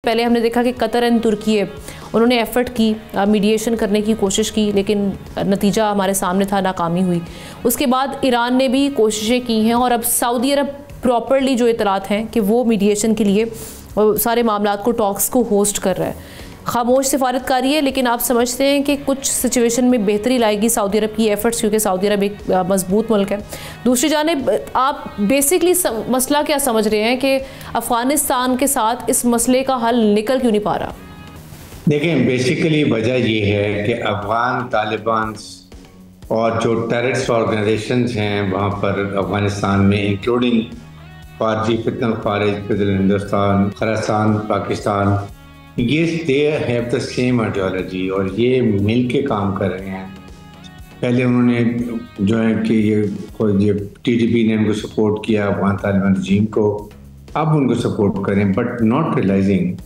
पहले हमने देखा कि कतर एंड तुर्की है, उन्होंने एफर्ट की, मीडिएशन करने की कोशिश की, लेकिन नतीजा हमारे सामने था, नाकामी हुई। उसके बाद ईरान ने भी कोशिशें की हैं और अब सऊदी अरब प्रॉपरली जो इतलात हैं कि वो मीडिएशन के लिए सारे मामलात को, टॉक्स को होस्ट कर रहा है। खामोश सिफारतकारी है, लेकिन आप समझते हैं कि कुछ सिचुएशन में बेहतरी लाएगी सऊदी अरब की एफर्ट्स, क्योंकि सऊदी अरब एक मजबूत मुल्क है। दूसरी जानिब आप बेसिकली मसला क्या समझ रहे हैं कि अफ़गानिस्तान के साथ इस मसले का हल निकल क्यों नहीं पा रहा? देखें, बेसिकली वजह ये है कि अफगान तालिबान और जो टेररिस्ट ऑर्गेनाइजेशंस हैं वहाँ पर अफगानिस्तान में, इंक्लूडिंग फारजी फितनल खारिज, फितनल हिंदुस्तान, खरासान पाकिस्तान, ये they have the same ideology और ये मिल के काम कर रहे हैं। पहले उन्होंने जो है कि ये TTP ने उनको सपोर्ट किया, अफगान तालिबान रजीम को, अब उनको सपोर्ट करें, बट नॉट रियलाइजिंग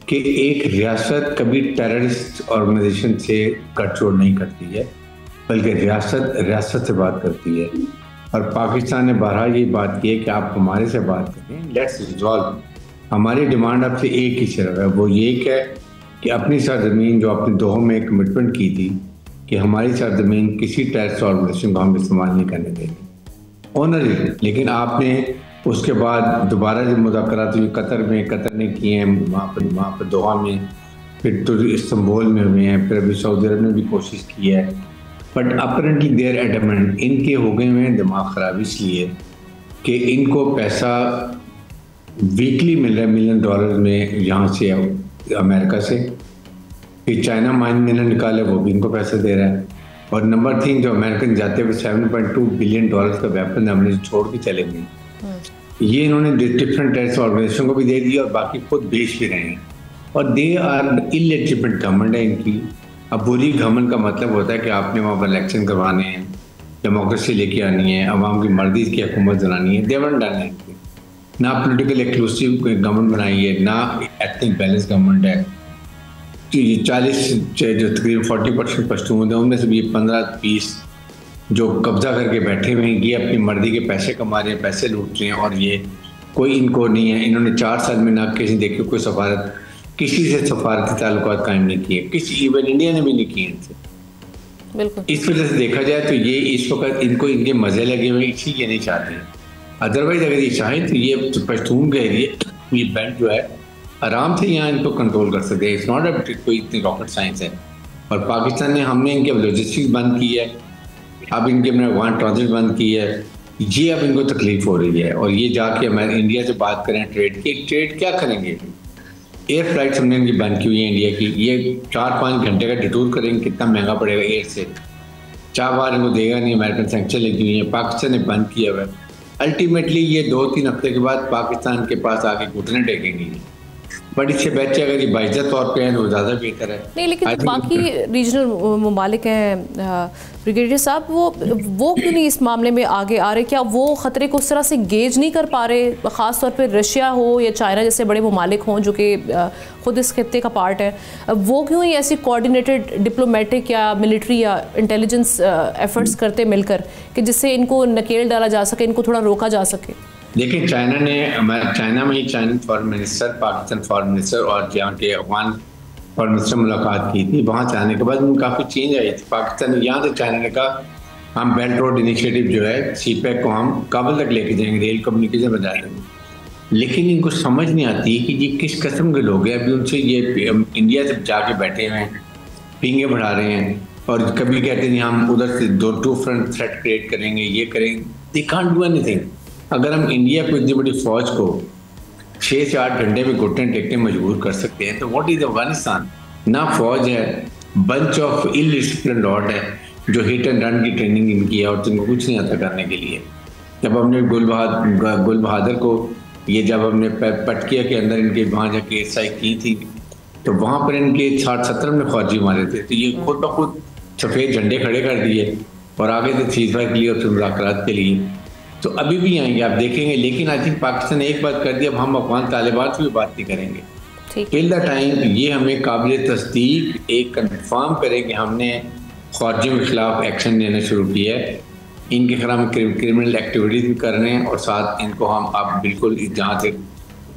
कि एक रियासत कभी टेररिस्ट ऑर्गेनाइजेशन से गठजोड़ नहीं करती है, बल्कि रियासत से बात करती है। और पाकिस्तान ने बहरहाल ये बात की है कि आप हमारे से बात करें, लेट्स रिजॉल्व। हमारी डिमांड आपसे एक ही सिर्फ है, वो ये है कि अपनी सरजमीन जो आपने दोहों में कमिटमेंट की थी कि हमारी सरजमीन किसी टेररिस्ट ऑर्गेनाइजेशन को हम इस्तेमाल नहीं करने देंगे, ऑनर। लेकिन आपने उसके बाद दोबारा जब मुज़ाकरात हुई कतर ने किए हैं, वहाँ पर दोहा में, फिर तो इस्तांबुल में हुए हैं, फिर अभी सऊदी अरब ने भी कोशिश की है, बट अपरेंटली देयर एडमेंट इनके हो गए हुए हैं दिमाग ख़राब इसलिए कि इनको पैसा वीकली मिल रहा है $1 मिलियन में यहाँ से अमेरिका से, फिर चाइना माइन में निकाले वो भी इनको पैसे दे रहा है, और नंबर 3 जो अमेरिकन जाते हुए $7.2 बिलियन का वेपन हमने छोड़ के चले गए, ये इन्होंने डिफरेंट टेररिस्ट ऑर्गेनाइजेशन को भी दे दिया और बाकी खुद बेच भी रहे हैं। और दे आर इलेजिटिमेट गवर्नमेंट है इनकी। अब बुरी गवर्नमेंट का मतलब होता है कि आपने वहाँ पर इलेक्शन करवाने हैं, डेमोक्रेसी लेके आनी है, अवाम की मर्जी की हुकूमत बनानी है, देवन डन है। ना पॉलिटिकल एक्लूसिव गवर्नमेंट बनाई है, ना एथनिक बैलेंस गवर्नमेंट है। 40 जो तकरीबन 40% पश्तून है, उनमें से भी 15-20 जो कब्जा करके बैठे हुए हैं, ये अपनी मर्जी के पैसे कमा रहे हैं, पैसे लूट रहे हैं, और ये कोई इनको नहीं है। इन्होंने 4 साल में ना किसी देखे कोई सफारत, किसी से सफारती ताल्लुकात कायम नहीं किए, किसी इवन इंडिया ने भी नहीं किए इनसे। बिल्कुल। इस वजह से देखा जाए तो ये इस वक्त इनको इनके मजे लगे हुए, इसीलिए नहीं चाहते हैं। अदरवाइज अगर ये चाहें तो ये पश्तून के एरिए, ये बैंड जो है आराम से यहाँ इनको कंट्रोल कर सकते हैं। इट्स नॉट अ कोई इतनी रॉकेट साइंस है। और पाकिस्तान ने, हमने इनके लॉजिस्टिक्स बंद की है, अब इनके अफगान ट्रांजिट बंद की है, ये अब इनको तकलीफ हो रही है। और ये जाके हमारे इंडिया से बात करें ट्रेड की, ट्रेड क्या करेंगे? एयर फ्लाइट्स हमने इनकी बंद की हुई है इंडिया की, ये 4-5 घंटे का डिटूर करेंगे, कितना महंगा पड़ेगा एयर से, 4 बार इनको देगा नहीं। अमेरिकन सैंक्शन लगी हुई है, पाकिस्तान ने बंद किया हुआ है। अल्टीमेटली ये 2-3 हफ्ते के बाद पाकिस्तान के पास आके घुटने टेकेंगी, बट इससे बेहतर अगर ये बाइज्जत तौर पे है तो ज़्यादा बेहतर है। नहीं, लेकिन बाकी रीजनल ममालिक हैं ब्रिगेडियर साहब, वो क्यों नहीं इस मामले में आगे आ रहे? क्या वो ख़तरे को उस तरह से गेज नहीं कर पा रहे? ख़ास तौर पे रशिया हो या चाइना जैसे बड़े ममालिक हों जो कि ख़ुद इस खित्ते का पार्ट है, वो क्यों ही ऐसी कोऑर्डिनेटेड डिप्लोमेटिक या मिलिट्री या इंटेलिजेंस एफर्ट्स करते मिलकर कि जिससे इनको नकेल डाला जा सके, इनको थोड़ा रोका जा सके? देखिए, चाइना में ही Chinese foreign minister, Pakistan foreign minister और जहाँ के अफगान फॉरेन मिनिस्टर मुलाकात की थी। वहाँ जाने के बाद उनमें काफ़ी चेंज आई थी। पाकिस्तान ने यहाँ से चाइना ने कहा हम बेल्ट रोड इनिशिएटिव जो है CPEC को हम काबुल तक लेके जाएंगे, रेल कम्युनिकेशन बजा देंगे। लेकिन इनको समझ नहीं आती कि ये किस किस्म के लोग हैं। अभी उनसे ये इंडिया से जाके बैठे हुए हैं, पींगे बढ़ा रहे हैं, और कभी कहते हैं हम उधर से 2 फ्रंट थ्रेट क्रिएट करेंगे, ये करेंगे। They can't do anything. अगर हम इंडिया को इतनी बड़ी फौज को 6 से 8 घंटे में घुटने टेकने मजबूर कर सकते हैं, तो व्हाट इज अफगानिस्तान? ना फौज है, बंच ऑफ इलडिसिप्लिन्ड लॉर्ड है जो हिट एंड रन की ट्रेनिंग इनकी है और जिनको कुछ नहीं आता करने के लिए। जब हमने गुल बहादुर को ये जब हमने पटकिया के अंदर इनके वहाँ जाके SI की थी, तो वहाँ पर इनके 60-70 में फौजी मारे थे। तो ये खुद ब खुद सफ़ेद झंडे खड़े कर दिए और आगे से सीज़फायर के लिए और फिर मुलाकात के लिए। तो अभी भी आएंगे, आप देखेंगे। लेकिन आई थिंक पाकिस्तान ने एक बात कर दी, अब हम अफगान तालिबान से भी बात नहीं करेंगे। टिल द टाइम ये हमें काबिल तस्दीक एक कन्फर्म करें कि हमने ख़वारिजियों के खिलाफ एक्शन लेना शुरू किया है, इनके खिलाफ क्रिमिनल एक्टिविटीज़ भी कर रहे हैं, और साथ इनको हम अब बिल्कुल जहाँ से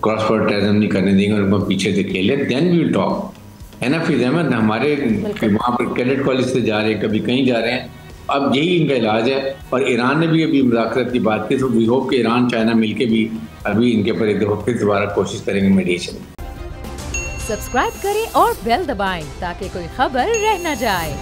क्रॉस बॉर्डर टेररिज्म नहीं करने देंगे और उनको पीछे धकेले, देन वी विल टॉक। है ना फिर अहमद, हमारे वहाँ पर कैडेट कॉलेज से जा रहे हैं, कभी कहीं जा रहे हैं, अब यही इनका इलाज है। और ईरान ने भी अभी मुज़ाकरात की बात की, तो वी होप कि ईरान चाइना मिलके भी अभी इनके ऊपर एक दफ़ा फिर दोबारा कोशिश करेंगे मीडिएशन। सब्सक्राइब करें और बेल दबाएं ताकि कोई खबर रह न जाए।